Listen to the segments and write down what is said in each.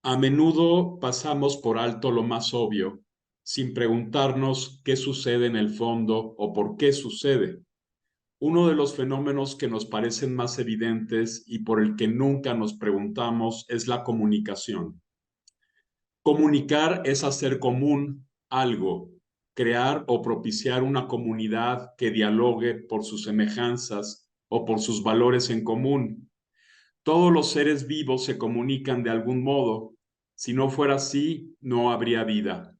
A menudo pasamos por alto lo más obvio, sin preguntarnos qué sucede en el fondo o por qué sucede. Uno de los fenómenos que nos parecen más evidentes y por el que nunca nos preguntamos es la comunicación. Comunicar es hacer común algo, crear o propiciar una comunidad que dialogue por sus semejanzas o por sus valores en común. Todos los seres vivos se comunican de algún modo. Si no fuera así, no habría vida.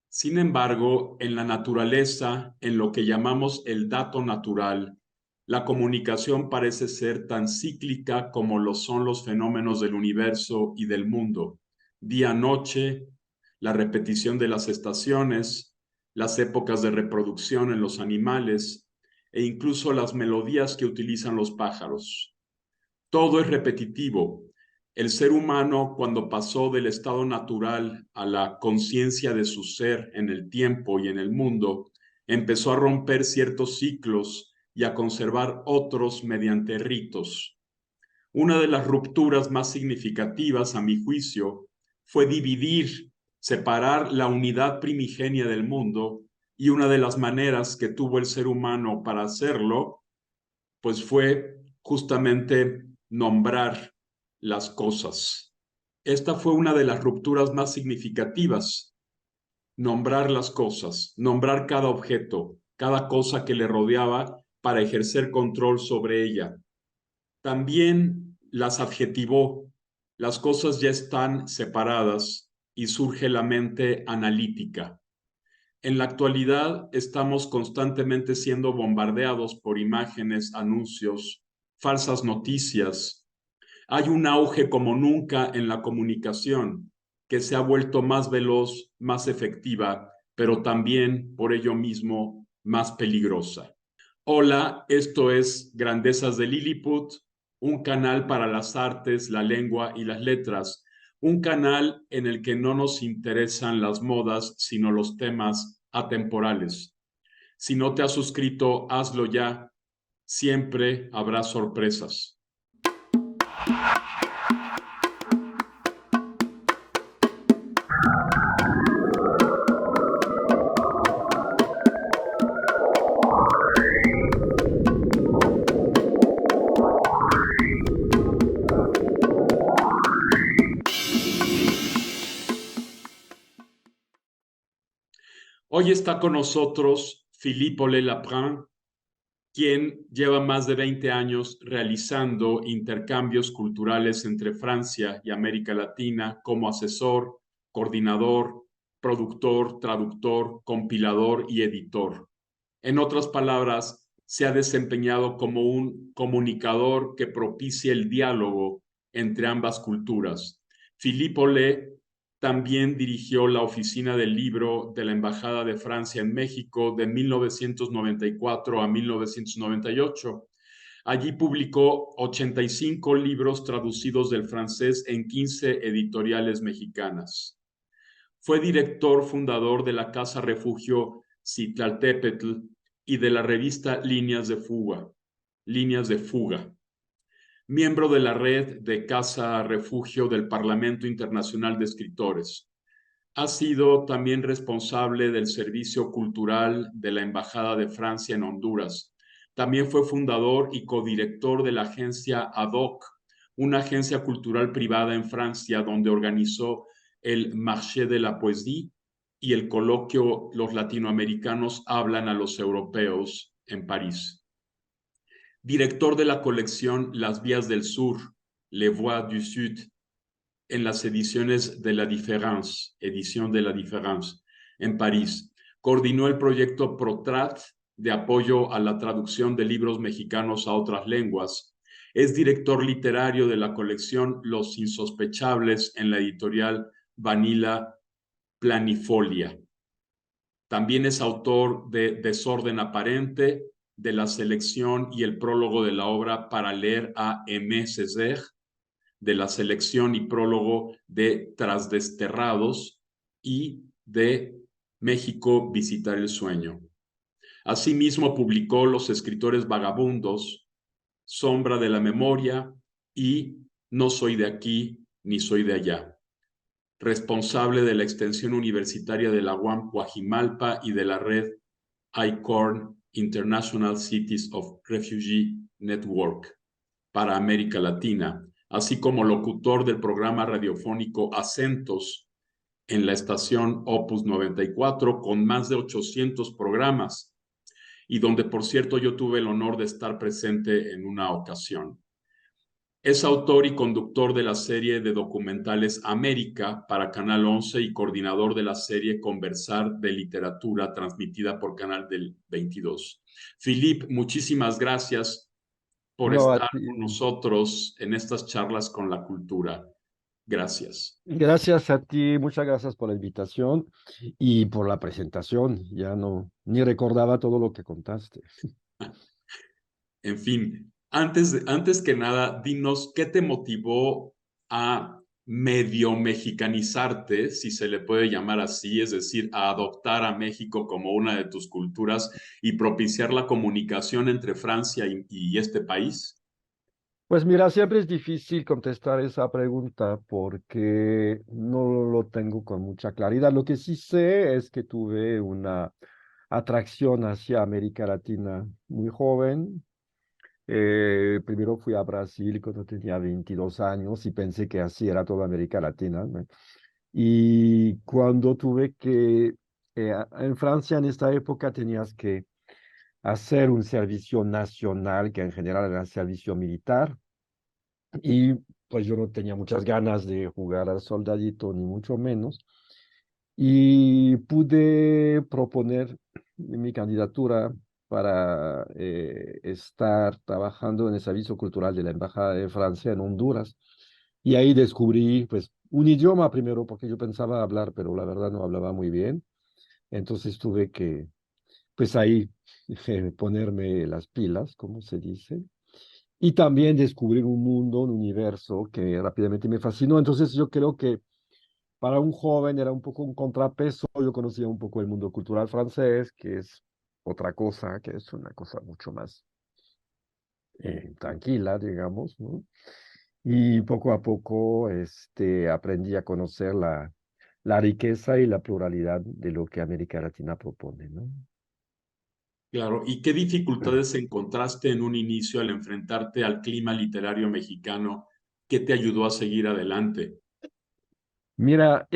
Sin embargo, en la naturaleza, en lo que llamamos el dato natural, la comunicación parece ser tan cíclica como lo son los fenómenos del universo y del mundo. Día-noche, la repetición de las estaciones, las épocas de reproducción en los animales e incluso las melodías que utilizan los pájaros. Todo es repetitivo. El ser humano, cuando pasó del estado natural a la conciencia de su ser en el tiempo y en el mundo, empezó a romper ciertos ciclos y a conservar otros mediante ritos. Una de las rupturas más significativas, a mi juicio, fue dividir, separar la unidad primigenia del mundo, y una de las maneras que tuvo el ser humano para hacerlo pues fue justamente nombrar las cosas. Esta fue una de las rupturas más significativas, nombrar las cosas, nombrar cada objeto, cada cosa que le rodeaba para ejercer control sobre ella. También las adjetivó, las cosas ya están separadas y surge la mente analítica. En la actualidad estamos constantemente siendo bombardeados por imágenes, anuncios, falsas noticias. Hay un auge como nunca en la comunicación que se ha vuelto más veloz, más efectiva, pero también por ello mismo más peligrosa. Hola, esto es Grandezas de Lilliput, un canal para las artes, la lengua y las letras, un canal en el que no nos interesan las modas, sino los temas atemporales. Si no te has suscrito, hazlo ya. Siempre habrá sorpresas. Hoy está con nosotros Philippe Laprin, quien lleva más de 20 años realizando intercambios culturales entre Francia y América Latina como asesor, coordinador, productor, traductor, compilador y editor. En otras palabras, se ha desempeñado como un comunicador que propicia el diálogo entre ambas culturas. Philippe Ollet también dirigió la oficina del libro de la Embajada de Francia en México de 1994 a 1998. Allí publicó 85 libros traducidos del francés en 15 editoriales mexicanas. Fue director fundador de la Casa Refugio Citlaltépetl y de la revista Líneas de Fuga, miembro de la red de Casa Refugio del Parlamento Internacional de Escritores. Ha sido también responsable del servicio cultural de la Embajada de Francia en Honduras. También fue fundador y codirector de la agencia ADOC, una agencia cultural privada en Francia donde organizó el Marché de la Poésie y el coloquio Los latinoamericanos hablan a los europeos en París. Director de la colección Las Vías del Sur, Les Voix du Sud, en las ediciones de La Différence, edición de La Différence, en París. Coordinó el proyecto ProTrat de apoyo a la traducción de libros mexicanos a otras lenguas. Es director literario de la colección Los Insospechables en la editorial Vanilla Planifolia. También es autor de Desorden Aparente, de la selección y el prólogo de la obra Para leer a Aimé Césaire, de la selección y prólogo de Tras Desterrados y de México Visitar el Sueño. Asimismo, publicó Los Escritores Vagabundos, Sombra de la Memoria y No soy de aquí ni soy de allá. responsable de la extensión universitaria de la UAM Guajimalpa y de la red ICORN, International Cities of Refugee Network, para América Latina, así como locutor del programa radiofónico Acentos en la estación Opus 94, con más de 800 programas, y donde, por cierto, yo tuve el honor de estar presente en una ocasión. Es autor y conductor de la serie de documentales América para Canal 11 y coordinador de la serie Conversar de Literatura, transmitida por Canal del 22. Philippe, muchísimas gracias por No, a estar ti. con nosotros en estas charlas con la cultura. Gracias. Gracias a ti, muchas gracias por la invitación y por la presentación. Ya no, ni recordaba todo lo que contaste. En fin, antes que nada, dinos qué te motivó a medio mexicanizarte, si se le puede llamar así, es decir, a adoptar a México como una de tus culturas y propiciar la comunicación entre Francia y este país. Pues mira, siempre es difícil contestar esa pregunta porque no lo tengo con mucha claridad. Lo que sí sé es que tuve una atracción hacia América Latina muy joven. Primero fui a Brasil cuando tenía 22 años y pensé que así era toda América Latina, ¿no? Y cuando tuve que, en Francia en esta época tenías que hacer un servicio nacional, que en general era servicio militar, y pues yo no tenía muchas ganas de jugar al soldadito, ni mucho menos, y pude proponer mi candidatura para estar trabajando en el Servicio Cultural de la Embajada de Francia en Honduras. Y ahí descubrí, pues, un idioma primero, porque yo pensaba hablar, pero la verdad no hablaba muy bien. Entonces tuve que, pues ahí, ponerme las pilas, como se dice. Y también descubrir un mundo, un universo que rápidamente me fascinó. Entonces yo creo que para un joven era un poco un contrapeso. Yo conocía un poco el mundo cultural francés, que es otra cosa, que es una cosa mucho más tranquila, digamos, ¿no? Y poco a poco aprendí a conocer la riqueza y la pluralidad de lo que América Latina propone, ¿no? Claro, ¿y qué dificultades encontraste en un inicio al enfrentarte al clima literario mexicano? ¿Qué te ayudó a seguir adelante? Mira,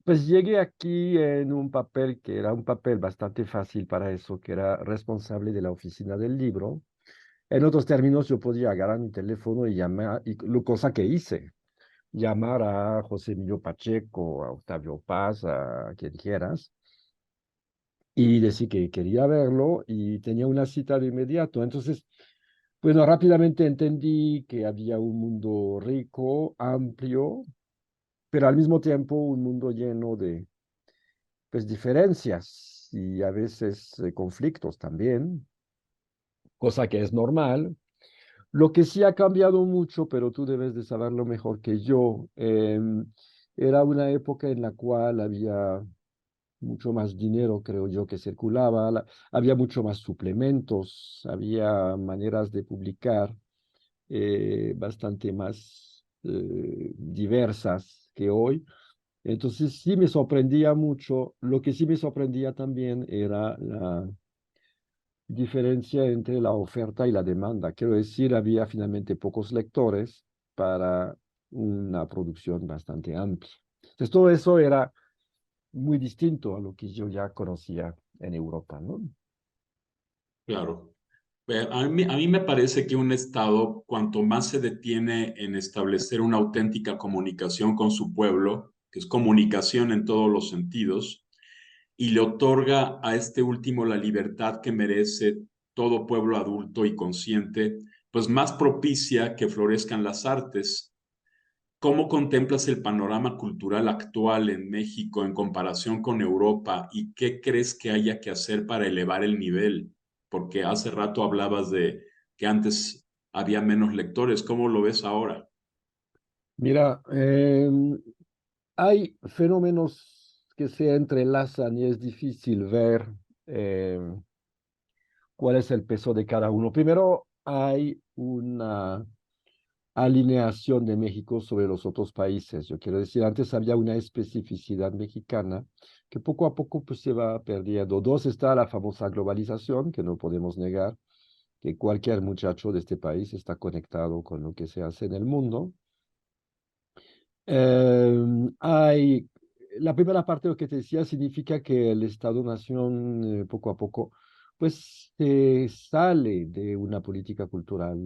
pues llegué aquí en un papel que era un papel bastante fácil para eso, que era responsable de la oficina del libro. En otros términos, yo podía agarrar mi teléfono y llamar, y lo cosa que hice, llamar a José Emilio Pacheco, a Octavio Paz, a quien quieras, y decir que quería verlo y tenía una cita de inmediato. Entonces, bueno, rápidamente entendí que había un mundo rico, amplio, pero al mismo tiempo un mundo lleno de, pues, diferencias y a veces conflictos también, cosa que es normal. Lo que sí ha cambiado mucho, pero tú debes de saberlo mejor que yo, era una época en la cual había mucho más dinero, creo yo, que circulaba, había mucho más suplementos, había maneras de publicar bastante más diversas que hoy. Entonces sí me sorprendía mucho. Lo que sí me sorprendía también era la diferencia entre la oferta y la demanda. Quiero decir, había finalmente pocos lectores para una producción bastante amplia. Entonces todo eso era muy distinto a lo que yo ya conocía en Europa, ¿no? Claro. A mí me parece que un Estado, cuanto más se detiene en establecer una auténtica comunicación con su pueblo, que es comunicación en todos los sentidos, y le otorga a este último la libertad que merece todo pueblo adulto y consciente, pues más propicia que florezcan las artes. ¿Cómo contemplas el panorama cultural actual en México en comparación con Europa y qué crees que haya que hacer para elevar el nivel? Porque hace rato hablabas de que antes había menos lectores. ¿Cómo lo ves ahora? Mira, hay fenómenos que se entrelazan y es difícil ver em, cuál es el peso de cada uno. Primero, hay una alineación de México sobre los otros países. Yo quiero decir, antes había una especificidad mexicana que poco a poco pues, se va perdiendo. Dos, está la famosa globalización, que no podemos negar, que cualquier muchacho de este país está conectado con lo que se hace en el mundo. Hay, la primera parte de lo que te decía significa que el Estado-Nación poco a poco pues sale de una política cultural.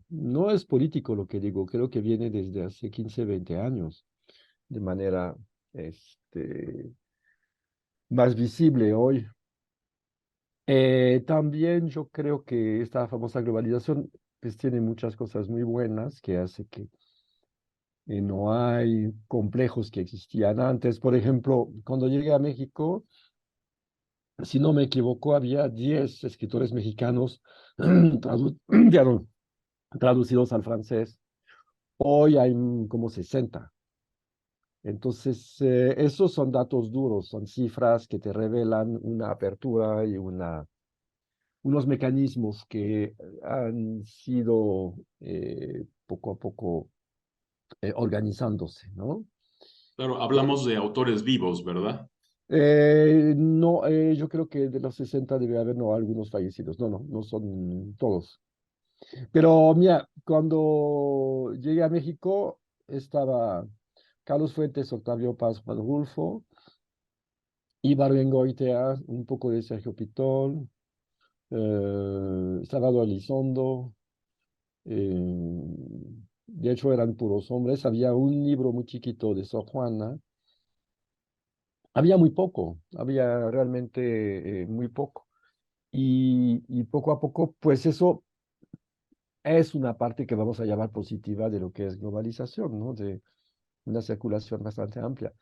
No es político lo que digo, creo que viene desde hace 15 20 años de manera este, más visible hoy. También yo creo que esta famosa globalización pues tiene muchas cosas muy buenas que hace que no hay complejos que existían antes. Por ejemplo, cuando llegué a México, si no me equivoco, había 10 escritores mexicanos perdón, traducidos al francés. Hoy hay como 60. Entonces, esos son datos duros, son cifras que te revelan una apertura y unos mecanismos que han sido poco a poco organizándose, ¿no? Claro, hablamos de autores vivos, ¿verdad? No, yo creo que de los 60 debe haber no, algunos fallecidos. No, no, no son todos. Pero mira, cuando llegué a México estaba Carlos Fuentes, Octavio Paz, Juan Rulfo, Ibargüengoitia, un poco de Sergio Pitol, Salvador Elizondo. De hecho, eran puros hombres. Había un libro muy chiquito de Sor Juana. Había muy poco, había realmente muy poco. Y poco a poco, pues eso es una parte que vamos a llamar positiva de lo que es globalización, ¿no? De una circulación bastante amplia.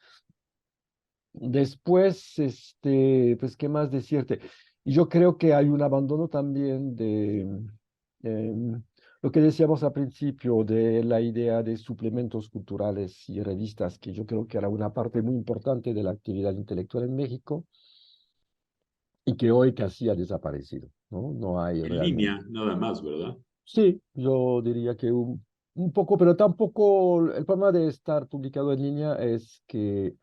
Después, pues, ¿qué más decirte? Y yo creo que hay un abandono también de lo que decíamos al principio, de la idea de suplementos culturales y revistas, que yo creo que era una parte muy importante de la actividad intelectual en México y que hoy casi ha desaparecido, ¿no? No hay En realmente. línea, nada más, ¿verdad? Sí, yo diría que un poco, pero tampoco el problema de estar publicado en línea es que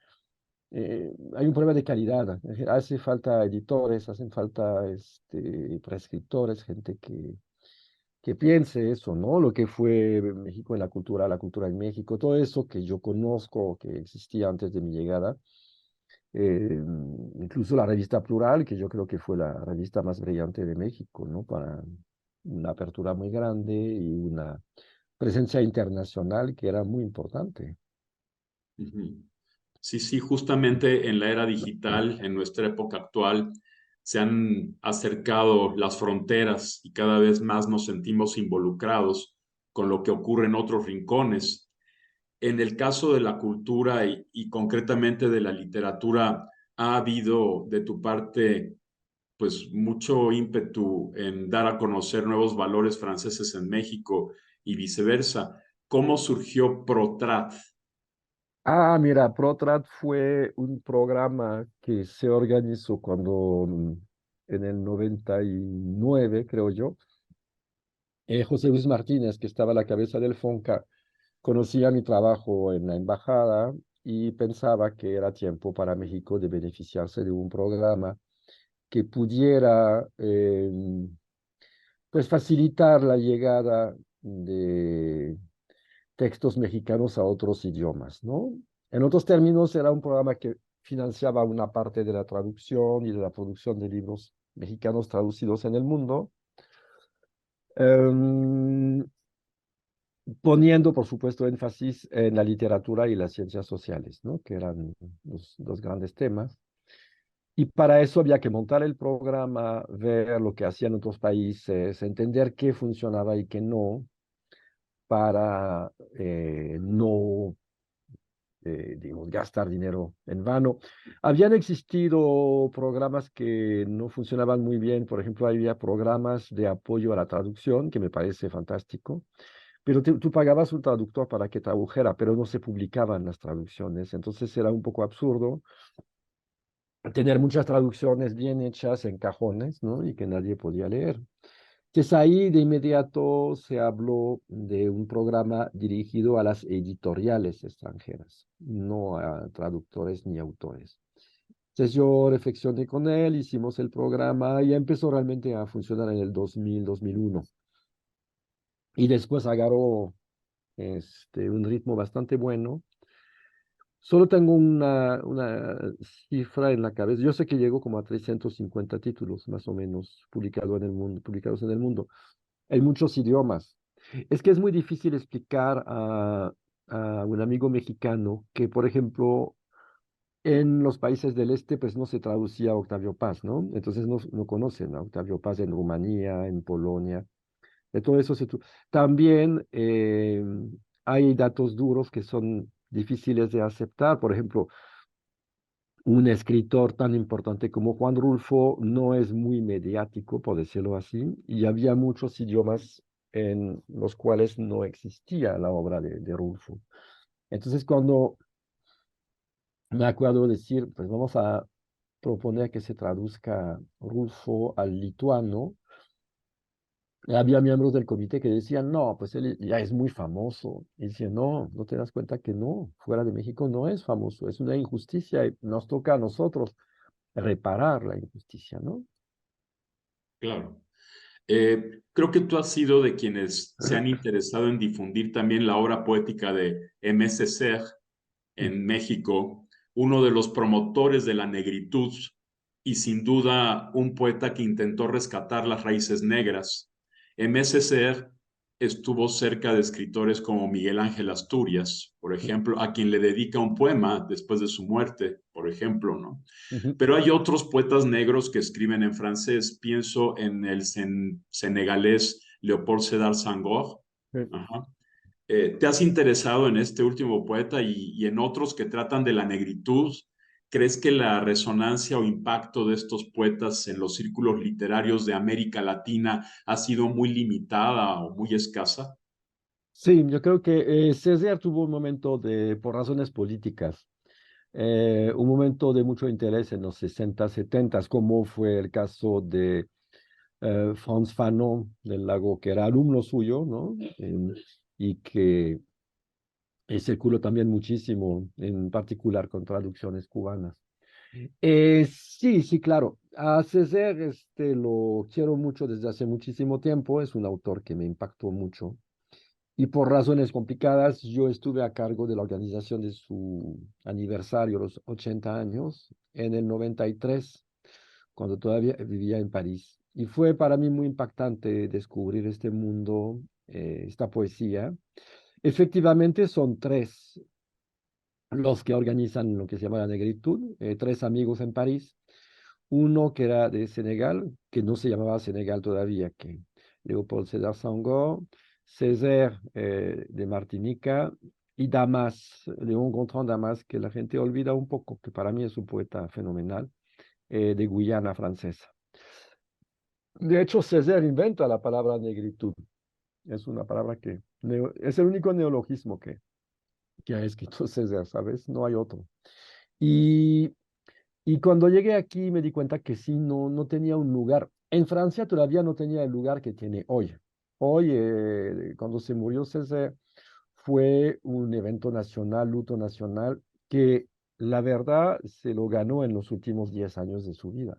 hay un problema de calidad. Hace falta editores, hacen falta prescriptores, gente que piense eso, ¿no? Lo que fue México en la cultura en México, todo eso que yo conozco, que existía antes de mi llegada. eh, Incluso la revista Plural, que yo creo que fue la revista más brillante de México, ¿no? Para una apertura muy grande y una presencia internacional que era muy importante. Ujú. Sí, sí, justamente en la era digital, en nuestra época actual, se han acercado las fronteras y cada vez más nos sentimos involucrados con lo que ocurre en otros rincones. En el caso de la cultura y concretamente de la literatura, ¿ha habido de tu parte pues mucho ímpetu en dar a conocer nuevos valores franceses en México y viceversa? ¿Cómo surgió Protrat? Ah, mira, ProTrat fue un programa que se organizó cuando en el 99, creo yo, José Luis Martínez, que estaba a la cabeza del FONCA, conocía mi trabajo en la embajada y pensaba que era tiempo para México de beneficiarse de un programa que pudiera pues facilitar la llegada de textos mexicanos a otros idiomas, ¿no? En otros términos, era un programa que financiaba una parte de la traducción y de la producción de libros mexicanos traducidos en el mundo, em, poniendo, por supuesto, énfasis en la literatura y las ciencias sociales, ¿no? Que eran los grandes temas. Y para eso había que montar el programa, ver lo que hacían otros países, entender qué funcionaba y qué no, para no digamos, gastar dinero en vano. Habían existido programas que no funcionaban muy bien, por ejemplo, había programas de apoyo a la traducción, que me parece fantástico, pero tú pagabas un traductor para que tradujera, pero no se publicaban las traducciones, entonces era un poco absurdo tener muchas traducciones bien hechas en cajones, ¿no? Y que nadie podía leer. Entonces ahí de inmediato se habló de un programa dirigido a las editoriales extranjeras, no a traductores ni autores. Entonces yo reflexioné con él, hicimos el programa y empezó realmente a funcionar en el 2000, 2001. Y después agarró un ritmo bastante bueno. Solo tengo una cifra en la cabeza. Yo sé que llegó como a 350 títulos, más o menos, publicados en el mundo, en muchos idiomas. Es que es muy difícil explicar a un amigo mexicano que, por ejemplo, en los países del este, pues no se traducía a Octavio Paz, ¿no? Entonces no conocen a Octavio Paz en Rumanía, en Polonia. De todo eso también hay datos duros que son difíciles de aceptar. Por ejemplo, un escritor tan importante como Juan Rulfo no es muy mediático, por decirlo así, y había muchos idiomas en los cuales no existía la obra de Rulfo. Entonces, cuando me acuerdo decir, pues vamos a proponer que se traduzca Rulfo al lituano, había miembros del comité que decían, no, pues él ya es muy famoso. Y decían, no, no te das cuenta que no, fuera de México no es famoso, es una injusticia y nos toca a nosotros reparar la injusticia, ¿no? Claro. Creo que tú has sido de quienes se han interesado en difundir también la obra poética de Aimé Césaire en México, uno de los promotores de la negritud y sin duda un poeta que intentó rescatar las raíces negras. Aimé Césaire estuvo cerca de escritores como Miguel Ángel Asturias, por ejemplo, a quien le dedica un poema después de su muerte, por ejemplo, ¿no? Ujú. Pero hay otros poetas negros que escriben en francés. Pienso en el senegalés Leopold Sédar Senghor. Ajá. ¿Te has interesado en este último poeta y en otros que tratan de la negritud? ¿Crees que la resonancia o impacto de estos poetas en los círculos literarios de América Latina ha sido muy limitada o muy escasa? Sí, yo creo que César tuvo un momento por razones políticas, un momento de mucho interés en los 60, 70, como fue el caso de Frantz Fanon del Lago, que era alumno suyo, ¿no? Y que circuló también muchísimo, en particular con traducciones cubanas. Sí, sí, claro. A César lo quiero mucho desde hace muchísimo tiempo, es un autor que me impactó mucho. Y por razones complicadas, yo estuve a cargo de la organización de su aniversario, los 80 años, en el 93, cuando todavía vivía en París. Y fue para mí muy impactante descubrir este mundo, esta poesía. Efectivamente, son tres los que organizan lo que se llama la negritud, tres amigos en París. Uno que era de Senegal, que no se llamaba Senegal todavía, que Léopold Sédar Senghor, Césaire de Martinica y Damas, Léon Gontran Damas, que la gente olvida un poco, que para mí es un poeta fenomenal, de Guyana francesa. De hecho, Césaire inventa la palabra negritud. Es una palabra es el único neologismo que ha escrito Césaire, ¿sabes? No hay otro. Y Y cuando llegué aquí me di cuenta que sí, no tenía un lugar. En Francia todavía no tenía el lugar que tiene hoy. Hoy, cuando se murió César, fue un evento nacional, luto nacional, que la verdad se lo ganó en los últimos 10 años de su vida.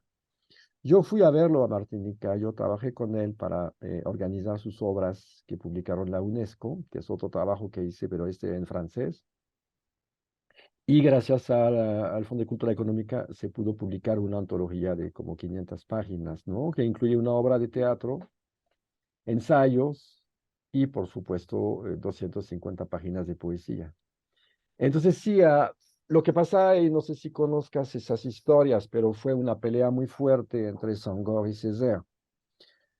Yo fui a verlo a Martinica, yo trabajé con él para organizar sus obras que publicaron la UNESCO, que es otro trabajo que hice, pero este en francés. Y gracias al Fondo de Cultura Económica se pudo publicar una antología de como 500 páginas, ¿no? Que incluye una obra de teatro, ensayos y, por supuesto, 250 páginas de poesía. Entonces, sí, lo que pasa, y no sé si conozcas esas historias, pero fue una pelea muy fuerte entre Senghor y Césaire.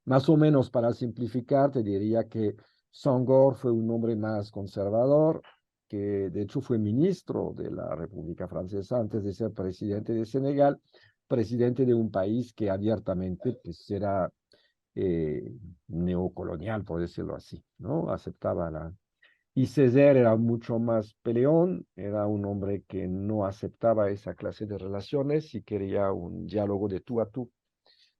Más o menos para simplificar, te diría que Senghor fue un hombre más conservador, que de hecho fue ministro de la República Francesa antes de ser presidente de Senegal, presidente de un país que abiertamente pues, era eh, neocolonial, por decirlo así, ¿no? Aceptaba la... Y Césaire era mucho más peleón, era un hombre que no aceptaba esa clase de relaciones y quería un diálogo de tú a tú.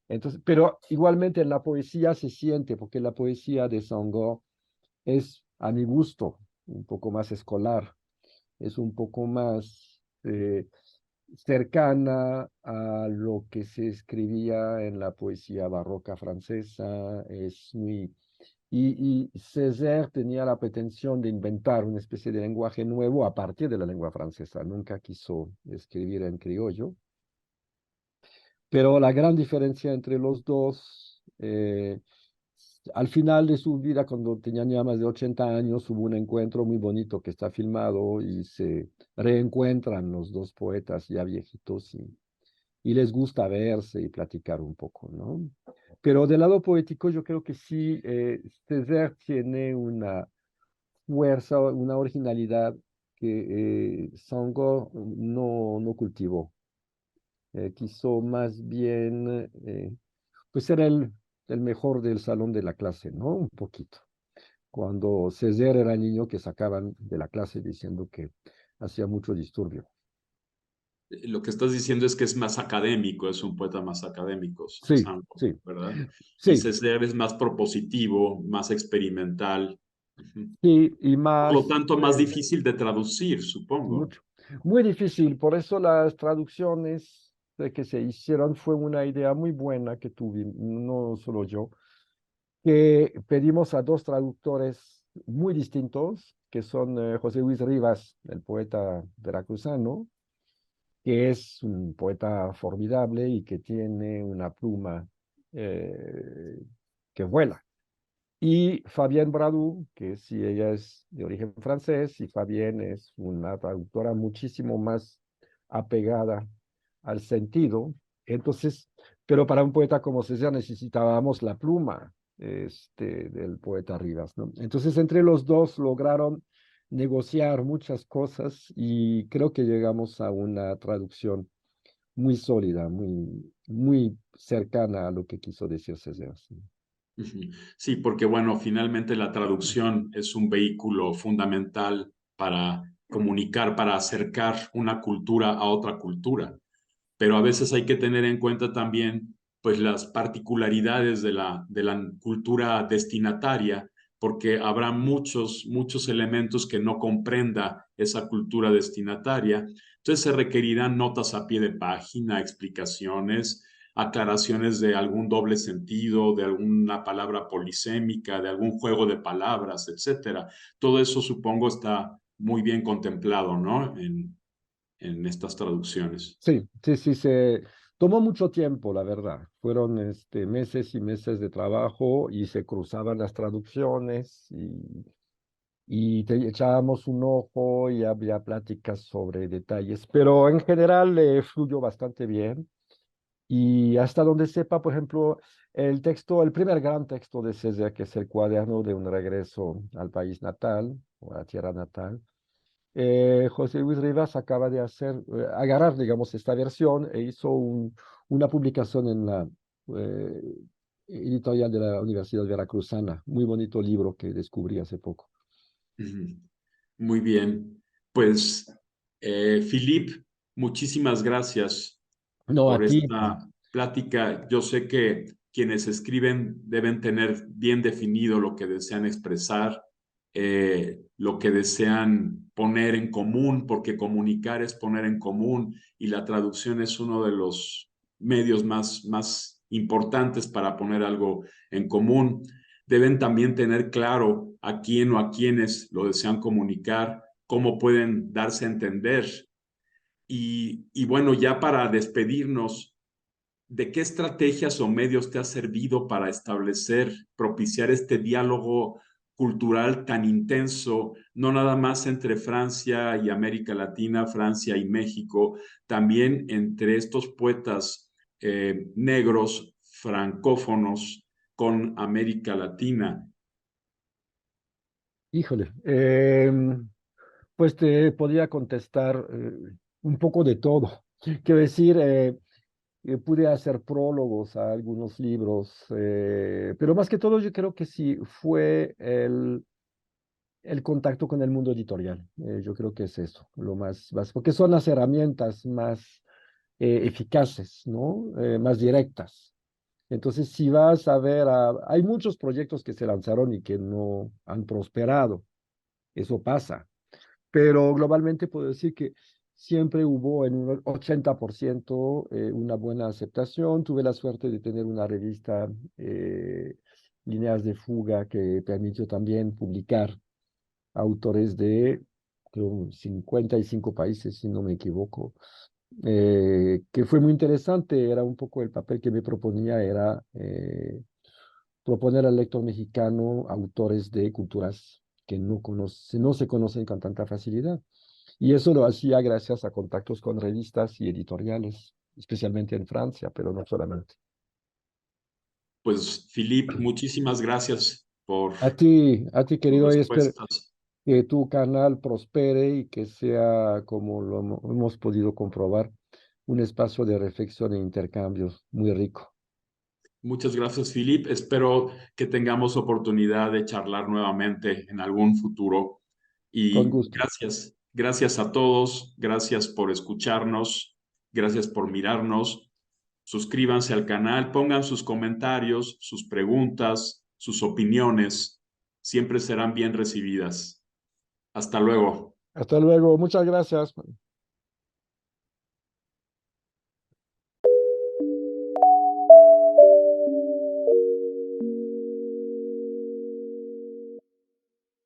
Entonces, pero igualmente en la poesía se siente, porque la poesía de Senghor es, a mi gusto, un poco más escolar, es un poco más cercana a lo que se escribía en la poesía barroca francesa, es muy... y Césaire tenía la pretensión de inventar una especie de lenguaje nuevo a partir de la lengua francesa, nunca quiso escribir en criollo, pero la gran diferencia entre los dos, al final de su vida, cuando tenían ya más de 80 años, hubo un encuentro muy bonito que está filmado y se reencuentran los dos poetas ya viejitos y les gusta verse y platicar un poco, ¿no? Pero del lado poético yo creo que sí, Césaire tiene una fuerza, una originalidad que Senghor no cultivó. Quiso más bien, pues ser el mejor del salón de la clase, ¿no? Un poquito. Cuando Césaire era niño que sacaban de la clase diciendo que hacía mucho disturbio. Lo que estás diciendo es que es más académico, es un poeta más académico, Sí, Santo, sí, ¿verdad? Y sí, César es más propositivo, más experimental. Ujú. sí, y Por lo más, tanto, más difícil de traducir, supongo. mucho, muy difícil. Por eso las traducciones de que se hicieron fue una idea muy buena que tuve, no solo yo, que pedimos a dos traductores muy distintos, que son José Luis Rivas, el poeta veracruzano, que es un poeta formidable y que tiene una pluma eh, que vuela. Y Fabienne Bradou, que sí, ella es de origen francés, y Fabienne es una traductora muchísimo más apegada al sentido. Entonces, pero para un poeta como César necesitábamos la pluma del poeta Rivas, ¿no? Entonces, entre los dos lograron negociar muchas cosas y creo que llegamos a una traducción muy sólida, muy cercana a lo que quiso decir César. Sí. Ujú. Sí, porque bueno, finalmente la traducción es un vehículo fundamental para comunicar, para acercar una cultura a otra cultura. Pero a veces hay que tener en cuenta también pues las particularidades de la cultura destinataria, porque habrá muchos elementos que no comprenda esa cultura destinataria. Entonces se requerirán notas a pie de página, explicaciones, aclaraciones de algún doble sentido, de alguna palabra polisémica, de algún juego de palabras, etcétera. Todo eso supongo está muy bien contemplado, ¿no? En estas traducciones. Sí, sí, sí, se tomó mucho tiempo, la verdad. Fueron meses y meses de trabajo y se cruzaban las traducciones y te echábamos un ojo y había pláticas sobre detalles, pero en general fluyó bastante bien. Y hasta donde sepa, por ejemplo, el texto, el primer gran texto de César, que es el cuaderno de un regreso al país natal o a la tierra natal, José Luis Rivas acaba de agarrar, digamos, esta versión e hizo una publicación en la eh, editorial de la Universidad Veracruzana. Muy bonito libro que descubrí hace poco. Ujú. Muy bien. Pues, Philip, muchísimas gracias No, a por ti. esta plática. Yo sé que quienes escriben deben tener bien definido lo que desean expresar, lo que desean poner en común, porque comunicar es poner en común y la traducción es uno de los medios más importantes para poner algo en común. Deben también tener claro a quién o a quiénes lo desean comunicar, cómo pueden darse a entender. Y bueno, ya para despedirnos, ¿de qué estrategias o medios te ha servido para establecer, propiciar este diálogo cultural tan intenso, no nada más entre Francia y América Latina, Francia y México, también entre estos poetas negros, francófonos con América Latina? Híjole, pues te podría contestar un poco de todo. Quiero decir, pude hacer prólogos a algunos libros, pero más que todo yo creo que sí fue el contacto con el mundo editorial. Yo creo que es eso, lo más porque son las herramientas más eficaces, ¿no? Más directas. Entonces, si vas a ver, hay muchos proyectos que se lanzaron y que no han prosperado, eso pasa, pero globalmente puedo decir que siempre hubo en un 80% una buena aceptación. Tuve la suerte de tener una revista, Líneas de Fuga, que permitió también publicar autores de, creo, 55 países, si no me equivoco, que fue muy interesante. Era un poco el papel que me proponía, era proponer al lector mexicano autores de culturas que no se conocen con tanta facilidad. Y eso lo hacía gracias a contactos con revistas y editoriales, especialmente en Francia, pero no solamente. Pues, Philip, muchísimas gracias A ti, tus querido, y espero respuestas. que tu canal prospere y que sea, como hemos podido comprobar, un espacio de reflexión e intercambios muy rico. Muchas gracias, Philip. Espero que tengamos oportunidad de charlar nuevamente en algún futuro. Con Y gusto. gracias, gracias a todos, gracias por escucharnos, gracias por mirarnos. Suscríbanse al canal, pongan sus comentarios, sus preguntas, sus opiniones. Siempre serán bien recibidas. Hasta luego. Hasta luego. Muchas gracias.